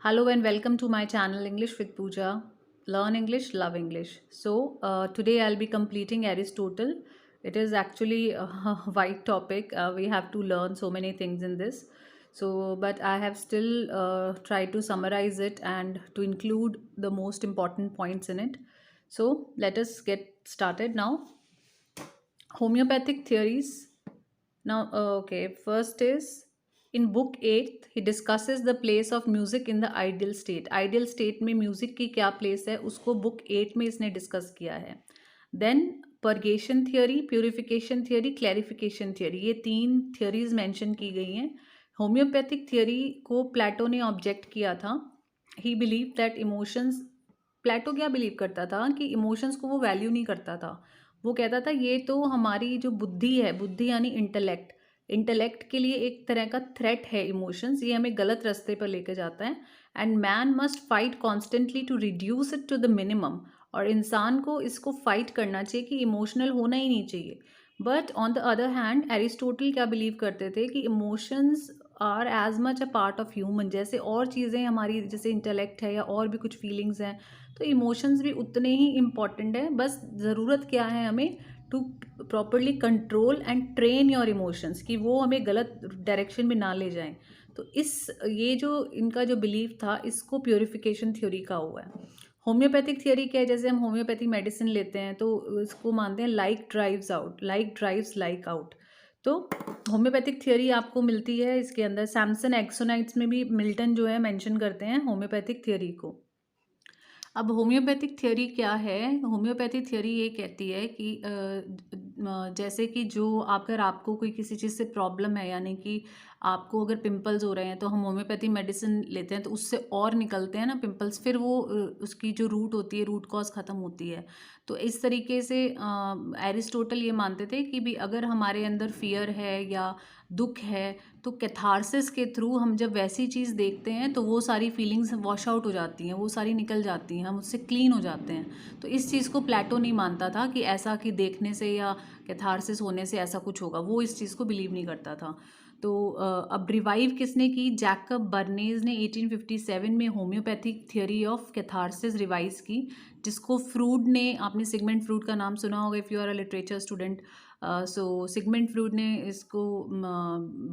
Hello and welcome to my channel English with Pooja. Learn English, love English. Today I'll be completing Aristotle. It is actually a wide topic. We have to learn so many things in this. But I have still tried to summarize it and to include the most important points in it. So, let us get started now. Homeopathic theories. First is in book 8 he discusses the place of music in the ideal state. Ideal state में music की क्या place है उसको book 8 में इसने discuss किया है. Then purgation theory, purification theory, clarification theory, ये तीन थियोरीज मेंशन की गई हैं. होम्योपैथिक थियोरी को प्लेटो ने ऑब्जेक्ट किया था. ही बिलीव दैट इमोशंस, प्लेटो क्या बिलीव करता था कि इमोशंस को वो वैल्यू नहीं करता था. वो कहता था ये तो हमारी जो बुद्धि है, बुद्धि यानी इंटेलेक्ट, इंटेलेक्ट के लिए एक तरह का थ्रेट है इमोशंस, ये हमें गलत रास्ते पर लेके जाता है. And man must fight constantly to reduce it to the minimum. और इंसान को इसको फाइट करना चाहिए कि इमोशनल होना ही नहीं चाहिए. But on the other hand Aristotle क्या बिलीव करते थे कि emotions are as much a part of human. जैसे और चीज़ें हमारी, जैसे इंटेलेक्ट है या और भी कुछ फीलिंग्स हैं, तो इमोशंस भी उतने ही इम्पॉर्टेंट है. बस ज़रूरत क्या है हमें to properly control and train your emotions, कि वो हमें गलत डायरेक्शन में ना ले जाएं. तो ये जो इनका जो बिलीव था, इसको प्योरिफिकेशन थ्योरी का हुआ है. होम्योपैथिक थियोरी क्या है, जैसे हम होम्योपैथिक मेडिसिन लेते हैं तो इसको मानते हैं like drives out, like drives like out. तो होम्योपैथिक थियोरी आपको मिलती है इसके अंदर. सैमसन एक्सोनाइट्स में भी मिल्टन जो है मेंशन करते हैं होम्योपैथिक थियोरी को. अब होम्योपैथिक थ्योरी क्या है? होम्योपैथिक थ्योरी ये कहती है कि जैसे कि जो अगर आपको कोई किसी चीज़ से प्रॉब्लम है, यानी कि आपको अगर पिंपल्स हो रहे हैं तो हम होम्योपैथी मेडिसिन लेते हैं तो उससे और निकलते हैं ना पिंपल्स, फिर वो उसकी जो रूट होती है, रूट कॉज ख़त्म होती है. तो इस तरीके से एरिस्टोटल ये मानते थे कि भी अगर हमारे अंदर फियर है या दुख है, तो कैथारसिस के थ्रू हम जब वैसी चीज़ देखते हैं तो वो सारी फीलिंग्स वॉश आउट हो जाती हैं, वो सारी निकल जाती हैं, हम उससे क्लीन हो जाते हैं. तो इस चीज़ को प्लेटो नहीं मानता था कि ऐसा कि देखने से या कैथारसिस होने से ऐसा कुछ होगा. वो इस चीज़ को बिलीव नहीं करता था. तो अब रिवाइव किसने की? जैकब बर्नेज ने 1857 में homeopathic theory of catharsis revise की, जिसको फ्रूड ने, आपने सिगमंड फ्रूड का नाम सुना होगा if you are a literature student. Sigmund Freud ने इसको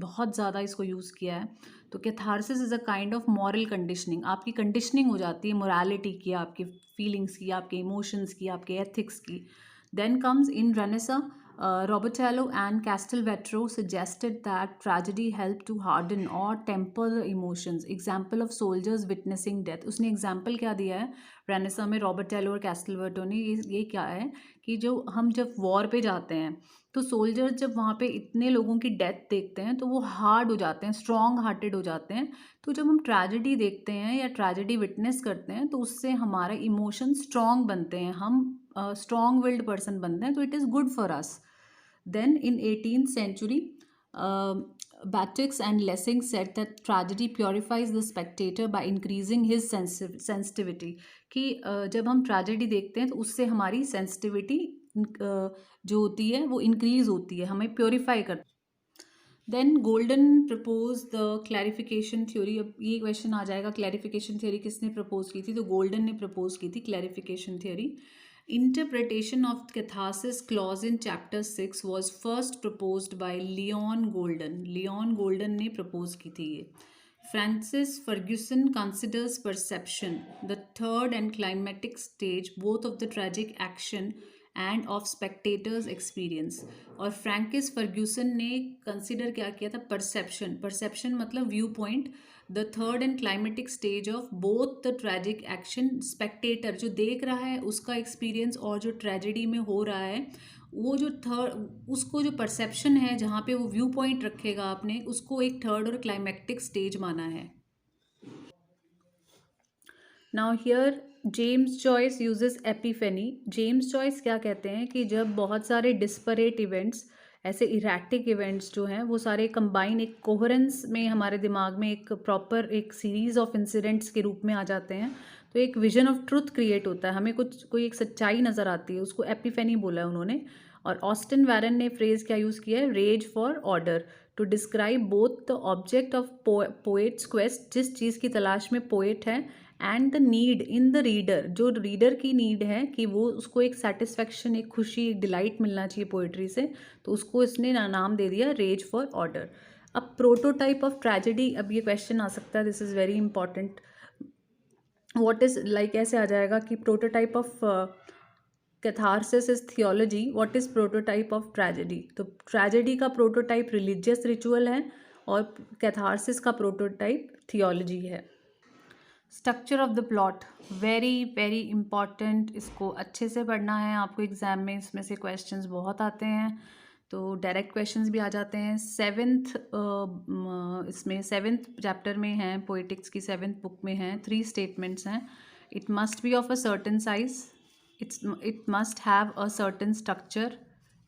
बहुत ज़्यादा इसको यूज़ किया है. तो catharsis is a kind of moral conditioning. आपकी कंडीशनिंग हो जाती है मोरालिटी की, आपकी फीलिंग्स की, आपके इमोशंस की, आपके एथिक्स की. Then comes in Renaissance. Robertello and Castelvetro suggested that tragedy helped to harden or temper the emotions. Example of soldiers witnessing death. उसने example क्या दिया है रेनेसा में? रॉबर्टेलो और कैस्टलवर्टो ने ये क्या है कि जो हम जब वॉर पे जाते हैं तो सोल्जर्स जब वहाँ पे इतने लोगों की डेथ देखते हैं तो वो हार्ड हो जाते हैं, स्ट्रॉन्ग हार्टेड हो जाते हैं. तो जब हम ट्रेजेडी देखते हैं या ट्रेजेडी विटनेस करते हैं तो उससे हमारा इमोशन स्ट्रॉन्ग बनते हैं, हम स्ट्रॉन्ग विल्ड पर्सन बनते हैं. तो it is good for us. Then in 18th century, Batix and Lessing said that tragedy purifies the spectator by increasing his sensitivity. कि जब हम ट्रेजेडी देखते हैं तो उससे हमारी सेंसिटिविटी जो होती है वो इंक्रीज होती है, हमें प्योरीफाई करती है. Then Golden propose the clarification theory. अब ये क्वेश्चन आ जाएगा, क्लैरिफिकेशन थ्योरी किसने प्रपोज की थी? तो गोल्डन ने प्रपोज की थी clarification theory. Interpretation of catharsis clause in chapter 6 was first proposed by Leon Golden. Leon Golden ने propose की थी ये. Francis Ferguson considers perception the third and climatic stage both of the tragic action and of spectators experience. और Francis Fergusson ने consider क्या किया था? Perception. Perception मतलब view point, the third and climatic stage of both the tragic action. Spectator जो देख रहा है उसका एक्सपीरियंस और जो ट्रेजेडी में हो रहा है वो जो थर्ड, उसको जो परसेप्शन है जहाँ पे वो व्यू पॉइंट रखेगा आपने, उसको एक थर्ड और क्लाइमेटिक स्टेज माना है. Now here James Joyce uses epiphany. James Joyce क्या कहते हैं कि जब बहुत सारे डिस्परेट इवेंट्स, ऐसे इरेटिक इवेंट्स जो हैं वो सारे कंबाइन एक कोहरेंस में हमारे दिमाग में एक प्रॉपर एक सीरीज ऑफ इंसिडेंट्स के रूप में आ जाते हैं, तो एक विजन ऑफ ट्रुथ क्रिएट होता है, हमें कुछ कोई एक सच्चाई नज़र आती है, उसको एपिफेनी बोला है उन्होंने. और ऑस्टिन वैरन ने फ्रेज क्या यूज़ किया है? Rage for order. To describe both the object of poets quest, जिस चीज़ की तलाश में पोएट है, and the need in the reader, जो रीडर की नीड है कि वो उसको एक सेटिस्फैक्शन, एक खुशी, एक डिलाइट मिलना चाहिए पोइट्री से, तो उसको इसने नाम दे दिया रेज फॉर ऑर्डर। अब प्रोटोटाइप ऑफ ट्रेजेडी, अब ये क्वेश्चन आ सकता है, this is very important. What is like ऐसे आ जाएगा कि prototype of catharsis is theology, what is prototype of tragedy. तो ट्रेजेडी का प्रोटोटाइप रिलीजियस रिचुअल है और कैथारसिस का प्रोटोटाइप थियोलॉजी है। Structure of the plot, very very important, इसको अच्छे से पढ़ना है आपको एग्जाम में, इसमें से क्वेश्चंस बहुत आते हैं, तो डायरेक्ट क्वेश्चंस भी आ जाते हैं। इसमें सेवेंथ चैप्टर में हैं, पोएटिक्स की सेवेंथ बुक में हैं, 3 स्टेटमेंट्स हैं। It must be of a certain size, it must have a certain structure,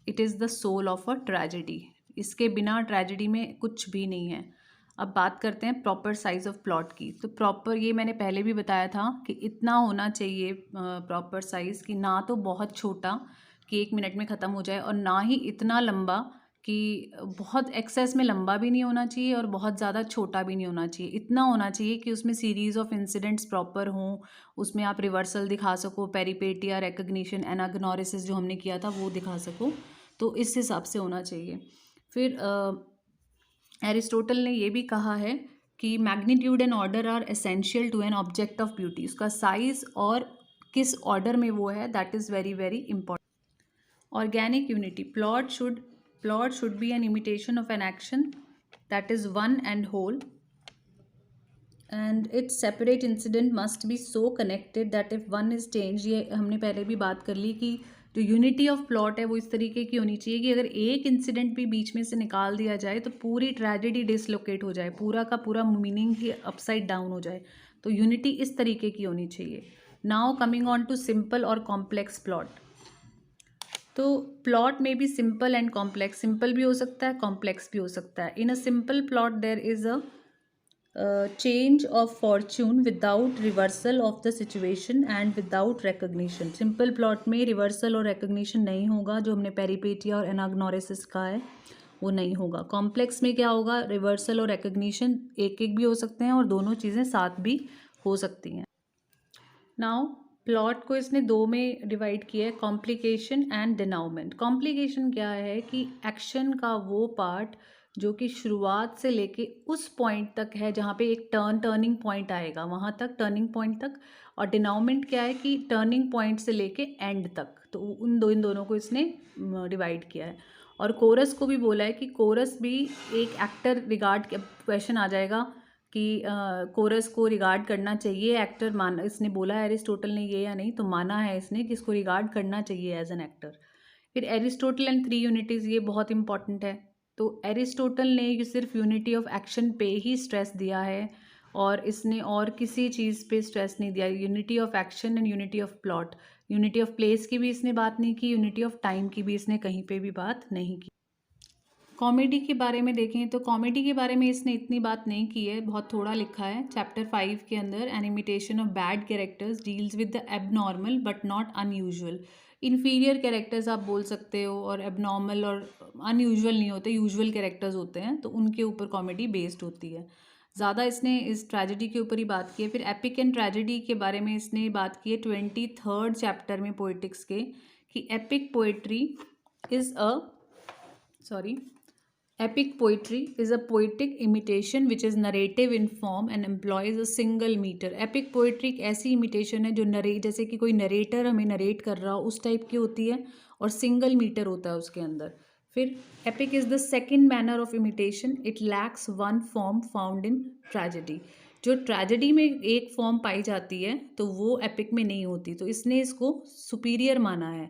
it is the soul of a tragedy, इसके बिना ट्रेजेडी में कुछ भी नहीं है। अब बात करते हैं प्रॉपर साइज़ ऑफ प्लॉट की। तो प्रॉपर, ये मैंने पहले भी बताया था कि इतना होना चाहिए प्रॉपर साइज़, कि ना तो बहुत छोटा कि 1 मिनट में ख़त्म हो जाए, और ना ही इतना लंबा कि बहुत एक्सेस में लंबा भी नहीं होना चाहिए और बहुत ज़्यादा छोटा भी नहीं होना चाहिए। इतना होना चाहिए कि उसमें सीरीज़ ऑफ इंसिडेंट्स प्रॉपर हों, उसमें आप रिवर्सल दिखा सको, पेरिपेटिया, रिकग्निशन, एनाग्नोरिसिस जो हमने किया था वो दिखा सको, तो इस हिसाब से होना चाहिए। फिर एरिस्टोटल ने ये भी कहा है कि magnitude and order are essential to an object of beauty, उसका साइज़ और किस ऑर्डर में वो है, that is very very important. Organic unity, plot should be an imitation of an action that is one and whole, and its separate incident must be so connected that if one is change, ये हमने पहले भी बात कर ली कि जो unity of plot है वो इस तरीके की होनी चाहिए कि अगर एक इंसिडेंट भी बीच में से निकाल दिया जाए तो पूरी ट्रेजेडी डिसलोकेट हो जाए, पूरा का पूरा मीनिंग ही अपसाइड डाउन हो जाए। तो यूनिटी इस तरीके की होनी चाहिए। Now coming on to simple और कॉम्प्लेक्स प्लॉट। तो प्लॉट में भी सिंपल एंड कॉम्प्लेक्स, सिंपल भी हो सकता है, कॉम्प्लेक्स भी हो सकता है। In a simple plot there is a change of fortune without reversal of the situation and without recognition. Simple plot में रिवर्सल और रिकग्निशन नहीं होगा, जो हमने पेरिपेटिया और एनाग्नोरिसिस का है वो नहीं होगा। कॉम्प्लेक्स में क्या होगा, रिवर्सल और रिकग्निशन एक एक भी हो सकते हैं और दोनों चीज़ें साथ भी हो सकती हैं। नाउ प्लॉट को इसने 2 में डिवाइड किया है, कॉम्प्लिकेशन एंड डिनाउमेंट। कॉम्प्लिकेशन क्या है कि एक्शन का वो पार्ट जो कि शुरुआत से लेके उस पॉइंट तक है जहाँ पे एक टर्निंग पॉइंट आएगा, वहाँ तक, टर्निंग पॉइंट तक। और डिनाउमेंट क्या है कि टर्निंग पॉइंट से लेके एंड तक, तो इन दोनों को इसने डिवाइड किया है। और कोरस को भी बोला है कि कोरस भी एक एक्टर रिगार्ड, क्वेश्चन आ जाएगा कि कोरस को रिगार्ड करना चाहिए एक्टर, मान इसने बोला है एरिस्टोटल ने ये या नहीं, तो माना है इसने कि इसको रिगार्ड करना चाहिए एज एन एक्टर। फिर एरिस्टोटल एंड 3 यूनिटीज़, ये बहुत इंपॉर्टेंट है। तो एरिस्टोटल ने ये सिर्फ यूनिटी ऑफ एक्शन पे ही स्ट्रेस दिया है और इसने और किसी चीज़ पे स्ट्रेस नहीं दिया। Unity of action and unity of plot, unity of place की भी इसने बात नहीं की, यूनिटी ऑफ टाइम की भी इसने कहीं पे भी बात नहीं की। कॉमेडी के बारे में देखें तो कॉमेडी के बारे में इसने इतनी बात नहीं की है, बहुत थोड़ा लिखा है। चैप्टर 5 के अंदर an imitation of bad characters deals with the abnormal but not unusual. Inferior characters आप बोल सकते हो, और एबनॉर्मल और अनयूजुअल नहीं होते, यूजुअल कैरेक्टर्स होते हैं, तो उनके ऊपर कॉमेडी बेस्ड होती है। ज़्यादा इसने इस ट्रेजेडी के ऊपर ही बात की है। फिर एपिक एंड ट्रेजेडी के बारे में इसने बात की है 23rd चैप्टर में पोइटिक्स के, कि epic poetry is Epic poetry is a poetic imitation which is narrative in form and employs a single meter. Epic poetry एक ऐसी imitation है जो जैसे कि कोई नरेटर हमें नरेट कर रहा हो उस टाइप की होती है, और सिंगल मीटर होता है उसके अंदर। फिर epic is the second manner of imitation. It lacks one form found in tragedy. जो ट्रेजेडी में एक फॉर्म पाई जाती है तो वो एपिक में नहीं होती, तो इसने इसको सुपीरियर माना है।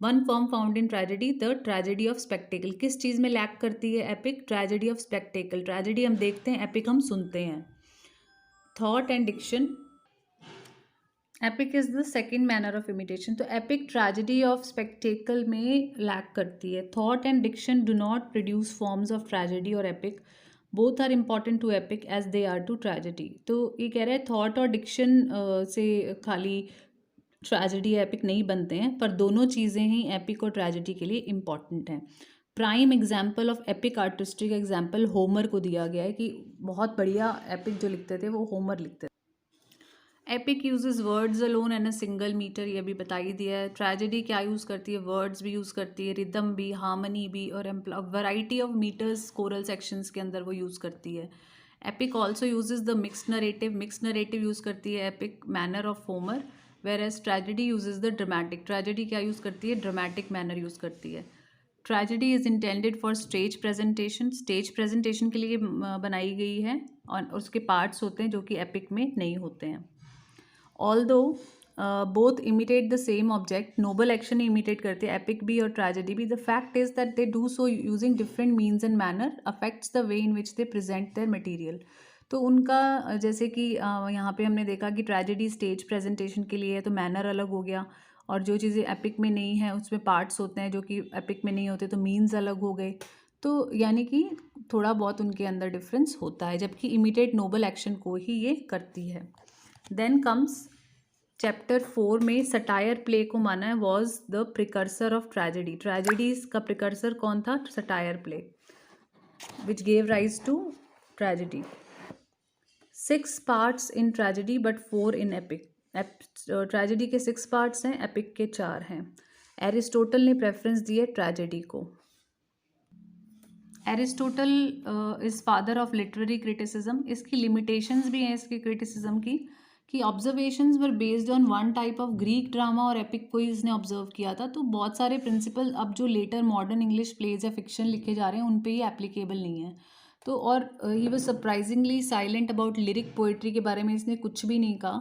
One form found in tragedy, the tragedy of spectacle. किस चीज़ में लैक करती है epic, tragedy of spectacle. Tragedy हम देखते हैं, एपिक हम सुनते हैं। Thought and diction, epic is the second manner of imitation. तो एपिक ट्रेजेडी ऑफ स्पेक्टेकल में लैक करती है। Thought and diction do not produce forms of tragedy और epic, both are important to epic as they are to tragedy. तो ये कह रहे हैं थॉट और डिक्शन से खाली ट्रेजेडी एपिक नहीं बनते हैं, पर दोनों चीज़ें ही एपिक और ट्रेजेडी के लिए इम्पॉर्टेंट हैं। Prime example of epic artistry का एग्जाम्पल होमर को दिया गया है कि बहुत बढ़िया एपिक जो लिखते थे वो होमर लिखते थे। Epic uses words alone and a single meter, ये भी बता ही दिया है। ट्रेजेडी क्या यूज़ करती है, वर्ड्स भी यूज़ करती है, रिदम भी, हार्मनी भी, और variety of meters choral sections के अंदर वो यूज़ करती है। Epic also uses the mixed narrative use करती है epic manner of Homer, whereas tragedy uses the dramatic, tragedy क्या यूज़ करती है, ड्रामेटिक मैनर यूज़ करती है। Tragedy is intended for stage presentation के लिए बनाई गई है, और उसके पार्ट्स होते हैं जो कि एपिक में नहीं होते हैं। Although both imitate the same object, noble action imitate करते हैं एपिक भी और ट्रेजेडी भी, the fact is that they do so using different means and manner affects the way in which they present their material. तो उनका जैसे कि यहाँ पे हमने देखा कि ट्रेजेडी स्टेज प्रेजेंटेशन के लिए है तो मैनर अलग हो गया, और जो चीज़ें एपिक में नहीं है उसमें पार्ट्स होते हैं जो कि एपिक में नहीं होते तो मीन्स अलग हो गए। तो यानी कि थोड़ा बहुत उनके अंदर डिफरेंस होता है, जबकि इमिटेट नोबल एक्शन को ही ये करती है। देन कम्स चैप्टर 4 में सटायर प्ले को माना है was the precursor of tragedy. Tragedies का प्रिकर्सर कौन था, satire play, which gave rise to tragedy. 6 parts in tragedy but 4 in epic. Tragedy के 6 पार्ट्स हैं, एपिक के 4 हैं। एरिस्टोटल ने प्रेफरेंस दी है ट्रेजेडी को। Aristotle is father of literary criticism. इसकी लिमिटेशंस भी हैं इसकी क्रिटिसिज्म की, कि observations were based on one type of Greek drama और एपिक को ही इसने ऑब्जर्व किया था। तो बहुत सारे प्रिंसिपल अब जो लेटर मॉडर्न इंग्लिश प्लेज या फिक्शन लिखे जा रहे हैं उन पे ही एप्लीकेबल नहीं है। तो और he was surprisingly silent about lyric poetry के बारे में इसने कुछ भी नहीं कहा,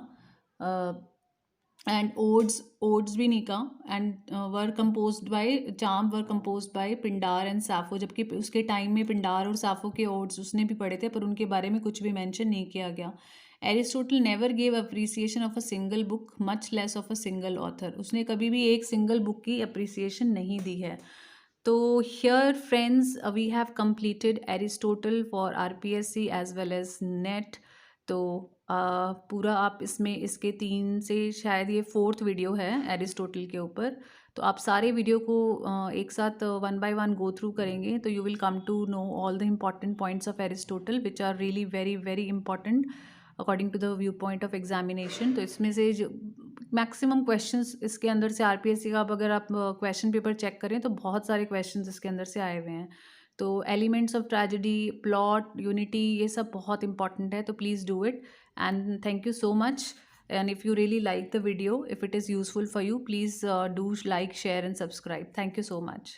एंड ओड्स भी नहीं कहा, and were composed by Pindar and Sappho, जबकि उसके टाइम में पिंडार और साफो के ओड्स उसने भी पढ़े थे पर उनके बारे में कुछ भी मेंशन नहीं किया गया। Aristotle never gave appreciation of a single book, much less of a single author. उसने कभी भी एक सिंगल बुक की अप्रिसिएशन नहीं दी है। तो here friends we have completed Aristotle for RPSC as well as NET. तो पूरा आप इसमें इसके 3 से शायद ये 4th वीडियो है एरिस्टोटल के ऊपर। तो आप सारे वीडियो को एक साथ 1 बाय 1 गो थ्रू करेंगे तो you will come to know all the important points of Aristotle which are really very very important according to the view point of examination. तो इसमें से जो मैक्सिमम क्वेश्चंस इसके अंदर से आरपीएससी का अगर आप क्वेश्चन पेपर चेक करें तो बहुत सारे क्वेश्चंस इसके अंदर से आए हुए हैं। तो elements of tragedy, plot, unity, ये सब बहुत इंपॉर्टेंट है, तो please do it and thank you so much. And if you really like the video, if it is useful for you, please do like, share and subscribe. Thank you so much.